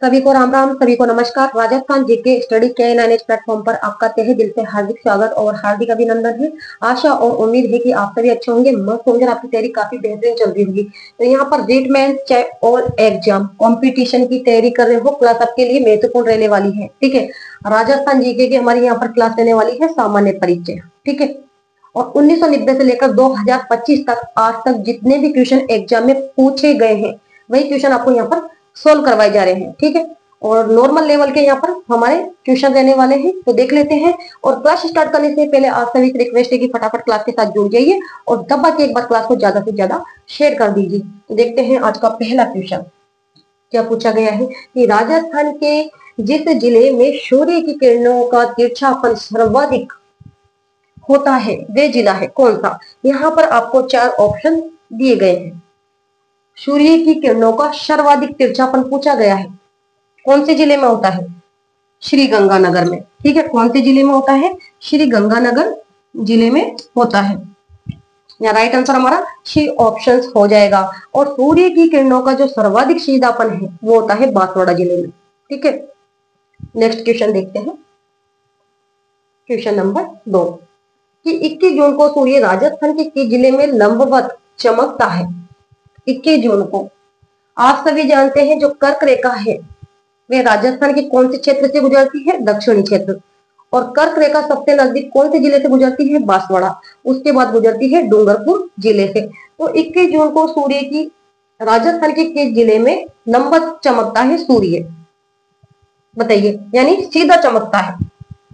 सभी को राम राम, सभी को नमस्कार। राजस्थान जीके स्टडी के NINH प्लेटफॉर्म पर आपका तहे दिल से हार्दिक स्वागत और हार्दिक अभिनंदन है। आशा और उम्मीद है कि आप सभी अच्छे होंगे, मस्त होंगे, आपकी तैयारी काफी बेहतरीन चल रही होगी। तो यहाँ पर रीट मेंस चाहे और एग्जाम कॉम्पिटिशन की तैयारी कर रहे हो, क्लास आपके लिए महत्वपूर्ण रहने वाली है। ठीक है, राजस्थान जीके की हमारी यहाँ पर क्लास रहने वाली है सामान्य परिचय। ठीक है, और 1990 से लेकर 2025 तक आज तक जितने भी क्वेश्चन एग्जाम में पूछे गए हैं वही क्वेश्चन आपको यहाँ पर सोल्व करवाए जा रहे हैं। ठीक है, और नॉर्मल लेवल के यहाँ पर हमारे क्वेश्चन रहने वाले हैं, तो देख लेते हैं। और क्लास स्टार्ट करने से पहले आप सभी से रिक्वेस्ट है कि फटाफट क्लास के साथ जुड़ जाइए और दबा के एक बार क्लास को ज्यादा से ज्यादा शेयर कर दीजिए। तो देखते हैं आज का पहला क्वेश्चन क्या पूछा गया है कि राजस्थान के जिस जिले में सूर्य की किरणों का तिरछापन सर्वाधिक होता है वे जिला है कौन सा। यहाँ पर आपको 4 ऑप्शन दिए गए हैं। सूर्य की किरणों का सर्वाधिक तिरछापन पूछा गया है, कौन से जिले में होता है? श्री गंगानगर में। ठीक है, कौन से जिले में होता है? श्री गंगानगर जिले में होता है। या राइट आंसर हमारा सी ऑप्शन हो जाएगा। और सूर्य की किरणों का जो सर्वाधिक सीधापन है वो होता है बांसवाड़ा जिले में। ठीक है, नेक्स्ट क्वेश्चन देखते हैं। क्वेश्चन नंबर 2 कि 21 जून को सूर्य राजस्थान के किस जिले में लंबवत चमकता है? 21 जून को आप सभी जानते हैं जो कर्क रेखा है वे राजस्थान के कौन से क्षेत्र से गुजरती है? दक्षिणी क्षेत्र। और कर्क रेखा सबसे नजदीक कौन से जिले से गुजरती है? बांसवाड़ा। उसके बाद गुजरती है डूंगरपुर जिले से। तो 21 जून को सूर्य की राजस्थान के किस जिले में लंबवत चमकता है सूर्य? बताइए, यानी सीधा चमकता है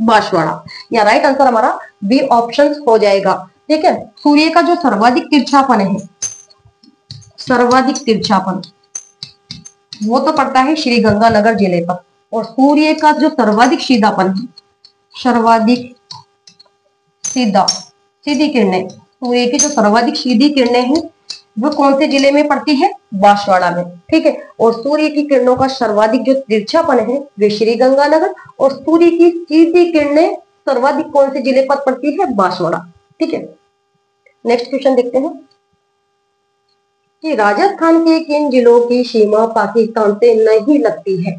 बांसवाड़ा। या राइट आंसर हमारा बी ऑप्शन हो जाएगा। ठीक है, सूर्य का जो सर्वाधिक तिरछापन है, सर्वाधिक तिरछापन वो तो पड़ता है श्री गंगानगर जिले पर। और सूर्य का जो सर्वाधिक सीधापन है, सर्वाधिक सीधी किरणें, सूर्य की जो सर्वाधिक सीधी किरणें हैं वो कौन से जिले में पड़ती है? बांसवाड़ा में। ठीक है, और सूर्य की किरणों का सर्वाधिक जो तिरछापन है वे श्री गंगानगर, और सूर्य की सीधी किरणें सर्वाधिक कौन से जिले पर पड़ती है? बांसवाड़ा। ठीक है, नेक्स्ट क्वेश्चन देखते हैं कि राजस्थान के किन जिलों की सीमा पाकिस्तान से नहीं लगती है?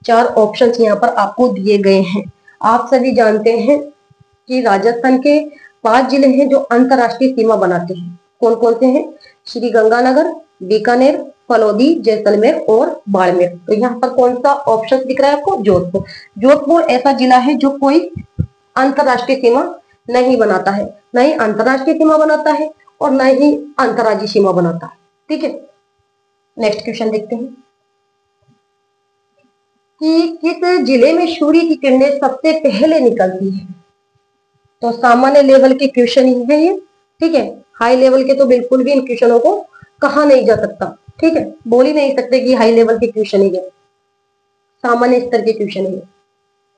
4 ऑप्शंस यहाँ पर आपको दिए गए हैं। आप सभी जानते हैं कि राजस्थान के 5 जिले हैं जो अंतरराष्ट्रीय सीमा बनाते हैं। कौन कौन से हैं? श्री गंगानगर, बीकानेर, फलौदी, जैसलमेर और बाड़मेर। तो यहाँ पर कौन सा ऑप्शन दिख रहा है आपको? जोधपुर। जोधपुर ऐसा जिला है जो कोई अंतरराष्ट्रीय सीमा नहीं बनाता है, न ही अंतरराष्ट्रीय सीमा बनाता है और न ही अंतर्राज्यीय सीमा बनाता है। ठीक है, नेक्स्ट क्वेश्चन देखते हैं कि किस जिले में सूर्य की किरणें सबसे पहले निकलती है? तो सामान्य लेवल के क्वेश्चन ही है ये। ठीक है, हाई लेवल के तो बिल्कुल भी इन क्वेश्चनों को कहा नहीं जा सकता। ठीक है, बोल ही नहीं सकते कि हाई लेवल के क्वेश्चन ही है, सामान्य स्तर के क्वेश्चन ही है।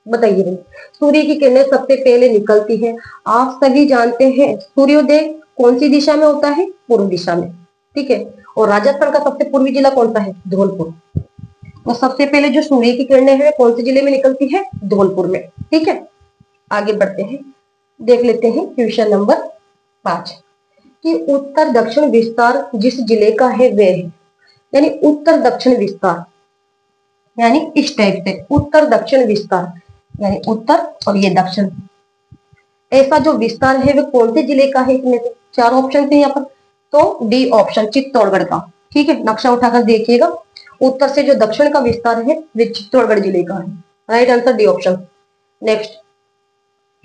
बताइए भाई, सूर्य की किरणें सबसे पहले निकलती है। आप सभी जानते हैं सूर्योदय कौन सी दिशा में होता है? पूर्व दिशा में। ठीक है, और राजस्थान का सबसे पूर्वी जिला कौन सा है? धौलपुर। तो सबसे पहले जो सूर्य की किरणें हैं कौन से जिले में निकलती है? धौलपुर में। ठीक है, आगे बढ़ते हैं, देख लेते हैं क्वेश्चन नंबर 5 कि उत्तर दक्षिण विस्तार जिस जिले का है वह है। यानी उत्तर दक्षिण विस्तार, यानी इस टाइप से उत्तर दक्षिण विस्तार, यानी उत्तर और ये दक्षिण, ऐसा जो विस्तार है वह कौन से जिले का है? इसमें से 4 ऑप्शन है यहाँ पर। तो डी ऑप्शन, चित्तौड़गढ़ का। ठीक है, नक्शा उठाकर देखिएगा, उत्तर से जो दक्षिण का विस्तार है वह चित्तौड़गढ़ जिले का है। Right answer D option. Next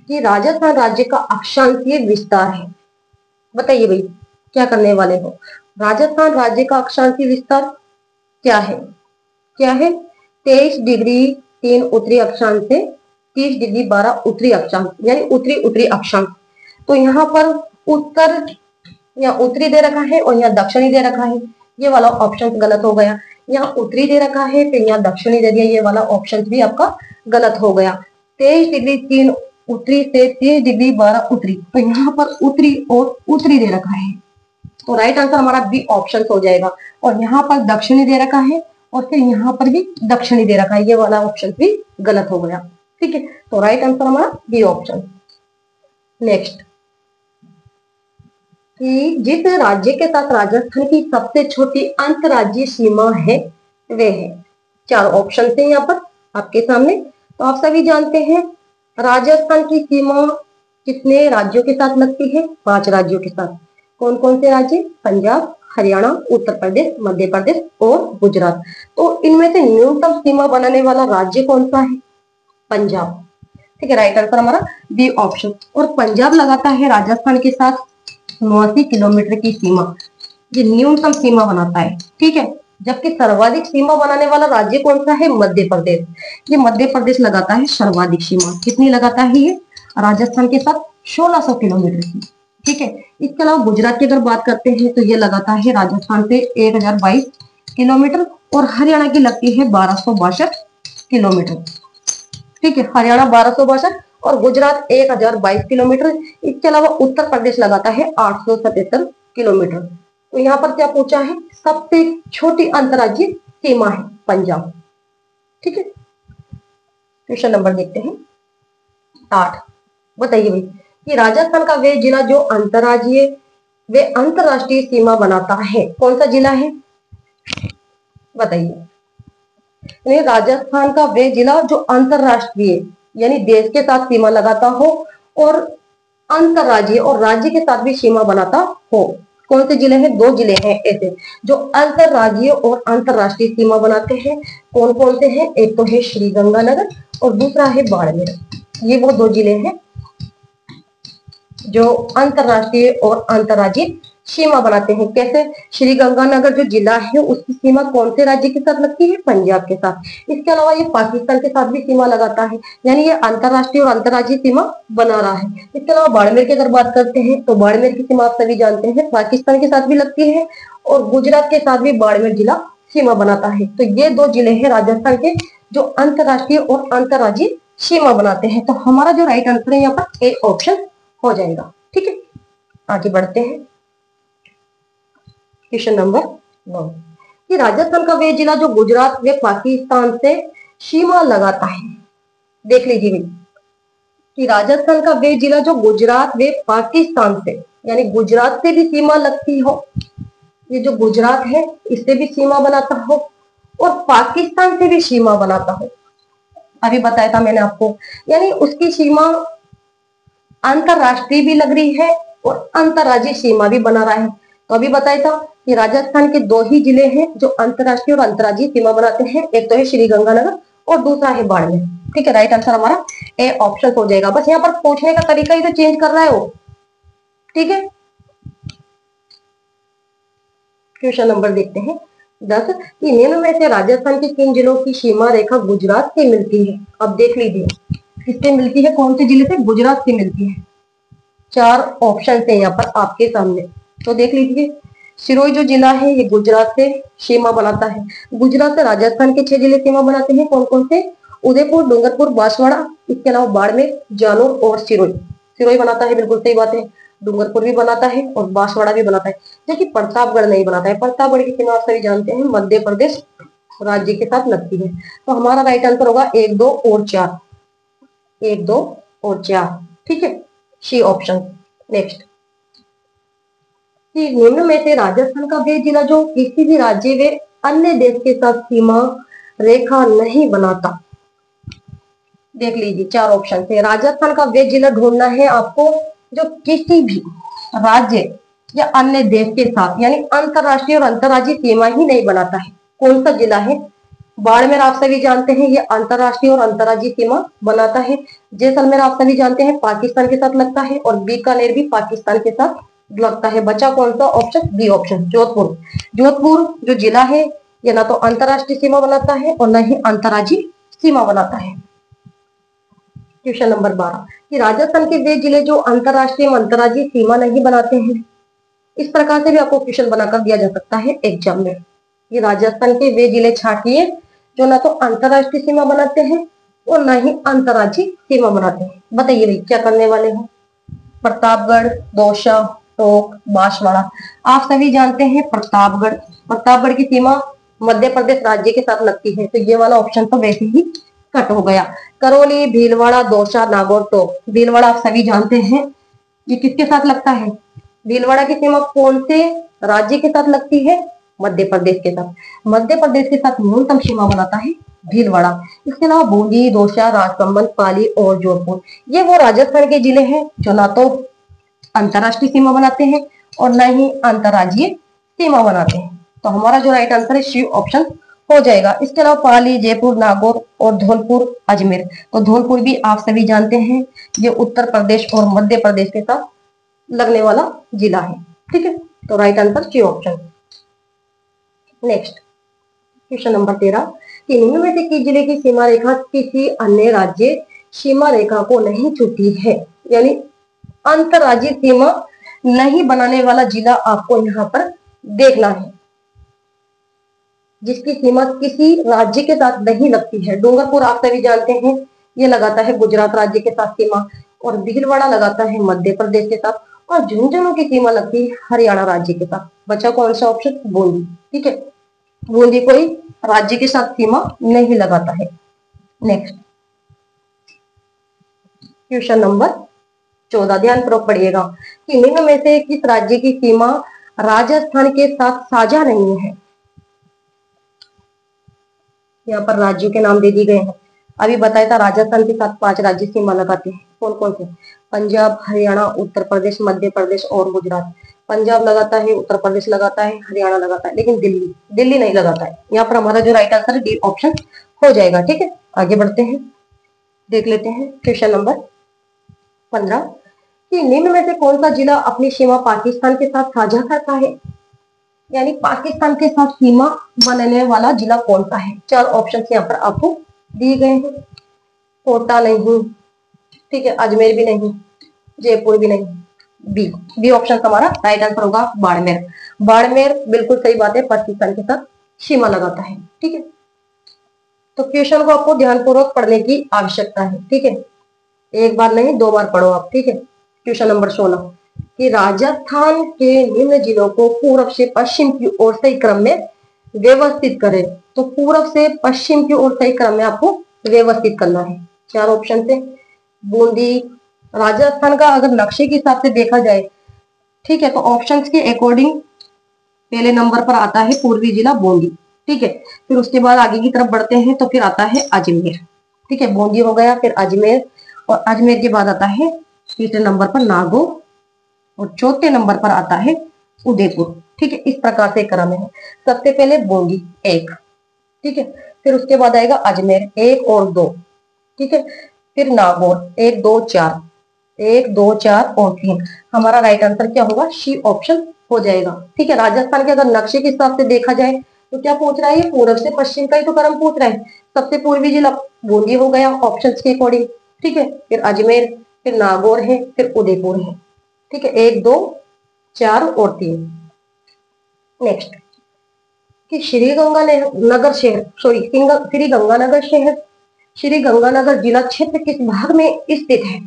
कि राजस्थान राज्य का अक्षांशीय विस्तार है। बताइए भाई, क्या करने वाले हो? राजस्थान राज्य का अक्षांशीय विस्तार क्या है? क्या है? 23 डिग्री 3 उत्तरी अक्षांश से 30 डिग्री 12 उत्तरी अक्षांश, यानी उत्तरी अक्षांश। तो यहाँ पर उत्तर या उत्तरी दे रखा है और यहाँ दक्षिणी दे रखा है, ये वाला ऑप्शन गलत हो गया। यहाँ उत्तरी दे रखा है फिर यहाँ दक्षिणी दे दिया, ये वाला ऑप्शन भी आपका गलत हो गया। 23 डिग्री 3 उत्तरी से 30 डिग्री 12 उत्तरी, तो यहाँ पर उत्तरी और उत्तरी दे रखा है, तो राइट आंसर हमारा बी ऑप्शन हो जाएगा। और यहाँ पर दक्षिणी दे रखा है और फिर यहाँ पर भी दक्षिणी दे रखा है, ये वाला ऑप्शन भी गलत हो गया। ठीक है, तो राइट आंसर हमारा बी ऑप्शन। नेक्स्ट कि जिस राज्य के साथ राजस्थान की सबसे छोटी अंतर्राज्यीय सीमा है वह है। चार ऑप्शन है यहाँ पर आपके सामने। तो आप सभी जानते हैं राजस्थान की सीमा कितने राज्यों के साथ लगती है? 5 राज्यों के साथ। कौन कौन से राज्य? पंजाब, हरियाणा, उत्तर प्रदेश, मध्य प्रदेश और गुजरात। तो इनमें से न्यूनतम सीमा बनाने वाला राज्य कौन सा है? पंजाब। ठीक है, राइट आंसर हमारा बी ऑप्शन। और पंजाब लगाता है राजस्थान के साथ 89 किलोमीटर की सीमा, ये न्यूनतम सीमा बनाता है। ठीक है, जबकि सर्वाधिक सीमा बनाने वाला राज्य कौन सा है? मध्य प्रदेश। ये मध्य प्रदेश लगाता है सर्वाधिक सीमा। कितनी लगाता है ये? राजस्थान के साथ 1600 किलोमीटर की। ठीक है, इसके अलावा गुजरात की अगर बात करते हैं तो ये लगाता है राजस्थान से 1022 किलोमीटर और हरियाणा की लगती है 1262 किलोमीटर। ठीक है, हरियाणा 1262 और गुजरात 1022 किलोमीटर। इसके अलावा उत्तर प्रदेश लगाता है 877 किलोमीटर। तो यहाँ पर क्या पूछा है? सबसे छोटी अंतर्राज्यीय सीमा है पंजाब। ठीक है, क्वेश्चन नंबर देखते हैं 8। बताइए भाई कि राजस्थान का वे जिला जो अंतरराष्ट्रीय सीमा बनाता है, कौन सा जिला है? बताइए। राजस्थान का वे जिला जो अंतरराष्ट्रीय यानी देश के साथ सीमा लगाता हो और अंतरराज्यीय और राज्य के साथ भी सीमा बनाता हो, कौन से जिले हैं? 2 जिले हैं ऐसे जो अंतरराज्यीय और अंतरराष्ट्रीय सीमा बनाते हैं। कौन कौन से हैं? एक तो है श्रीगंगानगर और दूसरा है बाड़मेर। ये वो 2 जिले हैं जो अंतरराष्ट्रीय और अंतरराज्यीय सीमा बनाते हैं। कैसे? श्रीगंगानगर जो जिला है उसकी सीमा कौन से राज्य के साथ लगती है? पंजाब के साथ। इसके अलावा ये पाकिस्तान के साथ भी सीमा लगाता है, यानी ये अंतरराष्ट्रीय और अंतरराज्यीय सीमा बना रहा है। इसके अलावा बाड़मेर की अगर बात करते हैं तो बाड़मेर की सीमा आप सभी जानते हैं पाकिस्तान के साथ भी लगती है और गुजरात के साथ भी बाड़मेर जिला सीमा बनाता है। तो ये 2 जिले हैं राजस्थान के जो अंतरराष्ट्रीय और अंतरराज्यीय सीमा बनाते हैं। तो हमारा जो राइट आंसर है यहाँ पर ए ऑप्शन हो जाएगा। ठीक है, आगे बढ़ते हैं क्वेश्चन नंबर 9 कि राजस्थान का वे जिला जो गुजरात व पाकिस्तान से सीमा लगाता है। देख लीजिए भाई कि राजस्थान का वे जिला जो गुजरात व पाकिस्तान से यानी गुजरात से भी सीमा लगती हो, ये जो गुजरात है इससे भी सीमा बनाता हो और पाकिस्तान से भी सीमा बनाता हो। अभी बताया था मैंने आपको, यानी उसकी सीमा अंतरराष्ट्रीय भी लग रही है और अंतरराज्यीय सीमा भी बना रहा है। तो अभी बताया था कि राजस्थान के 2 ही जिले हैं जो अंतरराष्ट्रीय और अंतरराज्यीय सीमा बनाते हैं, एक तो है श्रीगंगानगर और दूसरा है बाड़मेर। ठीक है, राइट आंसर हमारा ए ऑप्शन हो जाएगा। बस यहाँ पर पूछने का तरीका ही तो चेंज कर रहा है वो। ठीक है, क्वेश्चन नंबर देखते हैं 10 कि निम्न में से राजस्थान के किन जिलों की सीमा रेखा गुजरात से मिलती है? अब देख लीजिए किससे मिलती है, कौन से जिले से? गुजरात से मिलती है। 4 ऑप्शन है यहाँ पर आपके सामने, तो देख लीजिए। सिरोही जो जिला है ये गुजरात से सीमा बनाता है। गुजरात से राजस्थान के 6 जिले सीमा बनाते हैं। कौन कौन से? उदयपुर, डूंगरपुर, बांसवाड़ा, इसके अलावा बाड़मेर, जालोर और सिरोही। सिरोही बनाता है, बिल्कुल सही बात है। डूंगरपुर भी बनाता है और बांसवाड़ा भी बनाता है, जबकि प्रतापगढ़ नहीं बनाता है। प्रतापगढ़ की सीमा आप सभी जानते हैं मध्य प्रदेश राज्य के साथ लगती है। तो हमारा राइट आंसर होगा 1, 2 और 4। 1, 2 और 4। ठीक है, सी ऑप्शन। नेक्स्ट कि निम्न में से राजस्थान का वे जिला जो किसी भी राज्य व अन्य देश के साथ सीमा रेखा नहीं बनाता। देख लीजिए 4 ऑप्शन है। राजस्थान का वे जिला ढूंढना है आपको जो किसी भी राज्य या अन्य देश के साथ यानी अंतरराष्ट्रीय और अंतरराज्यीय सीमा ही नहीं बनाता है। कौन सा जिला है? बाड़मेर आप सभी जानते हैं ये अंतरराष्ट्रीय और अंतरराज्यीय सीमा बनाता है। जैसलमेर आप सभी जानते हैं पाकिस्तान के साथ लगता है और बीकानेर भी पाकिस्तान के साथ लगता है। बचा कौन सा option? B option, Jodhpur. Jodhpur जो जिला है ये ना तो अंतरराष्ट्रीय सीमा बनाता है और न ही अंतरराज्यीय सीमा बनाता है। क्वेश्चन नंबर 12 कि राजस्थान के वे जिले जो अंतरराष्ट्रीय और अंतरराज्यीय सीमा नहीं बनाते हैं। इस प्रकार से भी आपको क्वेश्चन बनाकर दिया जा सकता है एग्जाम में। ये राजस्थान के वे जिले छाटिए जो ना तो अंतरराष्ट्रीय सीमा बनाते हैं और न ही अंतरराज्यीय सीमा बनाते हैं। बताइए भाई क्या करने वाले हो? प्रतापगढ़, दौसा, टोंक, बांसवाड़ा। आप सभी जानते हैं प्रतापगढ़ की सीमा मध्य प्रदेश राज्य के साथ लगती है, तो ये वाला ऑप्शन तो वैसे ही कट हो गया। करौली, भीलवाड़ा, दौसा, नागौर, टोंक। भीलवाड़ा आप सभी जानते हैं ये किसके साथ लगता है? भीलवाड़ा की सीमा कौन से राज्य के साथ लगती है? मध्य प्रदेश के साथ। मध्य प्रदेश के साथ न्यूनतम सीमा बनाता है भीलवाड़ा। इसके अलावा बूंदी, दौसा, राजसमंद, पाली और जोधपुर, ये वो राजस्थान के जिले हैं जो ना तो अंतरराष्ट्रीय सीमा बनाते हैं और न ही अंतरराज्यीय सीमा बनाते हैं। तो हमारा जो राइट आंसर है सी ऑप्शन हो जाएगा। इसके अलावा पाली, जयपुर, नागौर और धौलपुर, अजमेर, तो धौलपुर भी आप सभी जानते हैं ये उत्तर प्रदेश और मध्य प्रदेश के साथ लगने वाला जिला है। ठीक है, तो right answer C option. Next question number 13 कि निम्न में से किस जिले की सीमा रेखा किसी अन्य राज्य सीमा रेखा को नहीं छूती है, यानी अंतरराज्यीय सीमा नहीं बनाने वाला जिला आपको यहाँ पर देखना है, जिसकी सीमा किसी राज्य के साथ नहीं लगती है। डूंगरपुर आप सभी जानते हैं ये लगाता है गुजरात राज्य के साथ सीमा, और भीलवाड़ा लगाता है मध्य प्रदेश के साथ, और झुंझुनू की सीमा लगती है हरियाणा राज्य के साथ। बचा कौन सा ऑप्शन? बूंदी। ठीक है, बूंदी कोई राज्य के साथ सीमा नहीं लगाता है। नेक्स्ट क्वेश्चन नंबर 14, ध्यान पूर्वक पढ़िएगा कि निम्न में से किस राज्य की सीमा राजस्थान के साथ साझा नहीं है। यहाँ पर राज्यों के नाम दे दिए गए हैं। अभी बताया था राजस्थान के साथ 5 राज्य सीमा लगाते हैं। कौन कौन से? पंजाब, हरियाणा, उत्तर प्रदेश, मध्य प्रदेश और गुजरात। पंजाब लगाता है, उत्तर प्रदेश लगाता है, हरियाणा लगाता है, लेकिन दिल्ली नहीं लगाता है। यहाँ पर हमारा जो राइट आंसर है डी ऑप्शन हो जाएगा। ठीक है, आगे बढ़ते हैं, देख लेते हैं क्वेश्चन नंबर 15 कि निम्न में से कौन सा जिला अपनी सीमा पाकिस्तान के साथ साझा करता है, यानी पाकिस्तान के साथ सीमा बनाने वाला जिला कौन सा है। 4 ऑप्शन यहाँ पर आपको दिए गए हैं। कोटा नहीं, ठीक है, अजमेर भी नहीं, जयपुर भी नहीं, बी ऑप्शन हमारा राइट आंसर होगा बाड़मेर। बाड़मेर बिल्कुल सही बात है, पाकिस्तान के साथ सीमा लगाता है। ठीक है, तो क्वेश्चन को आपको ध्यानपूर्वक पढ़ने की आवश्यकता है। ठीक है, एक बार नहीं 2 बार पढ़ो आप। ठीक है, क्वेश्चन नंबर 16 कि राजस्थान के निम्न जिलों को पूर्व से पश्चिम की ओर सही क्रम में व्यवस्थित करें। तो पूर्व से पश्चिम की ओर सही क्रम में आपको व्यवस्थित करना है। 4 ऑप्शन से बूंदी, राजस्थान का अगर नक्शे के हिसाब से देखा जाए, ठीक है, तो ऑप्शंस के अकॉर्डिंग पहले नंबर पर आता है पूर्वी जिला बूंदी। ठीक है, फिर उसके बाद आगे की तरफ बढ़ते हैं तो फिर आता है अजमेर। ठीक है, बूंदी हो गया, फिर अजमेर, और अजमेर के बाद आता है तीसरे नंबर पर नागौर, और चौथे नंबर पर आता है उदयपुर। ठीक है, इस प्रकार से क्रम है। सबसे पहले बूंदी 1, ठीक है, फिर उसके बाद आएगा अजमेर 1 और 2, ठीक है, फिर नागौर 1 2 4, 1 2 4 और 3। हमारा राइट आंसर क्या होगा? सी ऑप्शन हो जाएगा। ठीक है, राजस्थान के अगर नक्शे के हिसाब से देखा जाए तो क्या पूछ रहा है? पूर्व से पश्चिम का ही तो क्रम पूछ रहा है। सबसे पूर्वी जिला बूंदी हो गया ऑप्शन के अकॉर्डिंग, ठीक है, फिर अजमेर, फिर नागौर है, फिर उदयपुर है। ठीक है, 1 2 4 और 3। नेक्स्ट कि श्री गंगानगर शहर, श्री गंगानगर जिला क्षेत्र किस भाग में स्थित है?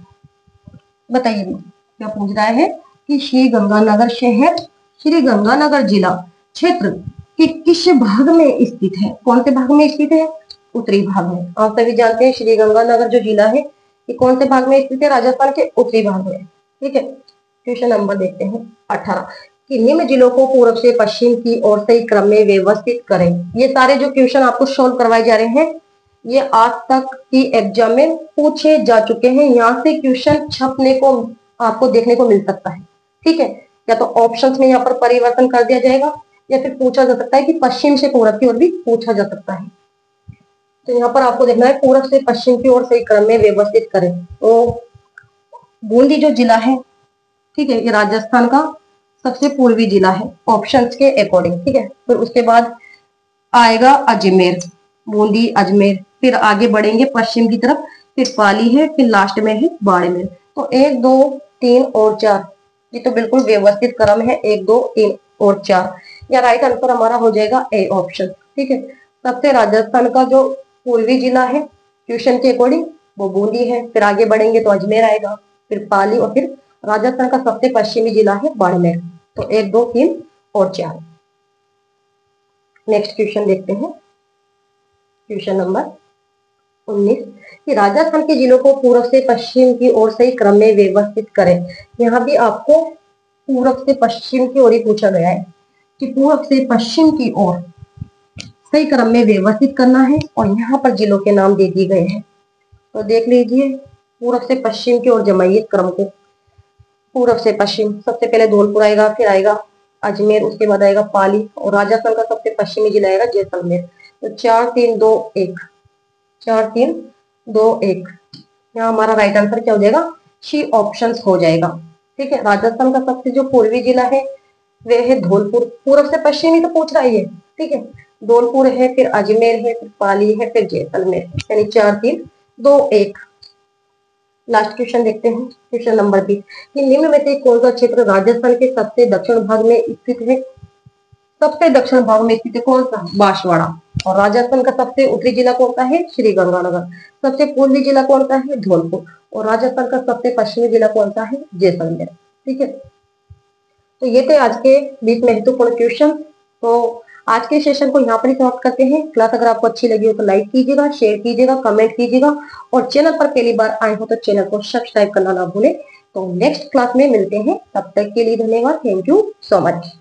बताइए, क्या पूछ रहा है कि श्री गंगानगर शहर, श्री गंगानगर जिला क्षेत्र कि किस भाग में स्थित है? कौन से भाग में स्थित है? उत्तरी भाग में। आप सभी जानते हैं श्री गंगानगर जो जिला है ये कौन से भाग में स्थित है? राजस्थान के उत्तरी भाग में। ठीक है, क्वेश्चन नंबर देखते हैं 18 कि निम्न जिलों को पूर्व से पश्चिम की ओर सही क्रम में व्यवस्थित करें। ये सारे जो क्वेश्चन आपको सोल्व करवाए जा रहे हैं ये आज तक की एग्जाम में पूछे जा चुके हैं। यहाँ से क्वेश्चन छपने को आपको देखने को मिल सकता है। ठीक है, या तो ऑप्शंस में यहाँ पर परिवर्तन कर दिया जाएगा या फिर पूछा जा सकता है कि पश्चिम से पूर्व की ओर भी पूछा जा सकता है। तो यहाँ पर आपको देखना है पूर्व से पश्चिम की ओर सही क्रम में व्यवस्थित करें। तो बूंदी जो जिला है, ठीक है, ये राजस्थान का सबसे पूर्वी जिला है ऑप्शंस के अकॉर्डिंग। ठीक है, फिर उसके बाद आएगा अजमेर, बूंदी, अजमेर, फिर आगे बढ़ेंगे पश्चिम की तरफ, फिर पाली है, फिर लास्ट में है बाड़मेर। तो 1 2 3 और 4 ये तो बिल्कुल व्यवस्थित क्रम है, 1 2 3 और 4। या राइट आंसर हमारा हो जाएगा ए ऑप्शन। ठीक है, सबसे राजस्थान का जो पूर्वी जिला है क्वेश्चन के अकॉर्डिंग वो बूंदी है, फिर आगे बढ़ेंगे तो अजमेर आएगा, फिर पाली, और फिर राजस्थान का सबसे पश्चिमी जिला है बाड़मेर। तो 1 2 3 और 4। नेक्स्ट क्वेश्चन देखते हैं, क्वेश्चन नंबर 19 कि राजस्थान के जिलों को पूर्व से पश्चिम की ओर सही क्रम में व्यवस्थित करें। यहाँ भी आपको पूर्व से पश्चिम की ओर ही पूछा गया है। कि पूर्व से पश्चिम की ओर सही क्रम में व्यवस्थित करना है और यहाँ पर जिलों के नाम दे दिए गए हैं। तो देख लीजिए, पूर्व से पश्चिम की ओर जमाइए क्रम को। पूर्व से पश्चिम, सबसे पहले धौलपुर आएगा, फिर आएगा अजमेर, उसके बाद आएगा पाली, और राजस्थान का सबसे पश्चिमी जिला आएगा जैसलमेर। तो 4-3-2-1, 4-3-2-1, यहाँ हमारा राइट आंसर क्या हो जाएगा, सी ऑप्शन हो जाएगा। ठीक है, राजस्थान का सबसे जो पूर्वी जिला है वह है धौलपुर। पूर्व से पश्चिमी तो पूछ रहा है ये। ठीक है, धौलपुर है, फिर अजमेर है, फिर पाली है, फिर जैसलमेर, यानी 4-3-2-1। लास्ट क्वेश्चन देखते हैं, क्वेश्चन नंबर 20, कि निम्न में से कौन सा क्षेत्र राजस्थान के सबसे दक्षिण भाग में स्थित है। सबसे दक्षिण भाग में स्थित है कौन सा, बांसवाड़ा। और राजस्थान का सबसे उत्तरी जिला कौन सा है, श्री गंगानगर। सबसे पूर्वी जिला कौन सा है, धौलपुर। और राजस्थान का सबसे पश्चिमी जिला कौन सा है, जैसलमेर। ठीक है, तो ये थे आज के 20 महत्वपूर्ण क्वेश्चन। तो आज के सेशन को यहाँ पर ही समाप्त करते हैं। क्लास अगर आपको अच्छी लगी हो तो लाइक कीजिएगा, शेयर कीजिएगा, कमेंट कीजिएगा, और चैनल पर पहली बार आए हो तो चैनल को सब्सक्राइब करना ना भूलें। तो नेक्स्ट क्लास में मिलते हैं, तब तक के लिए धन्यवाद। Thank you so much.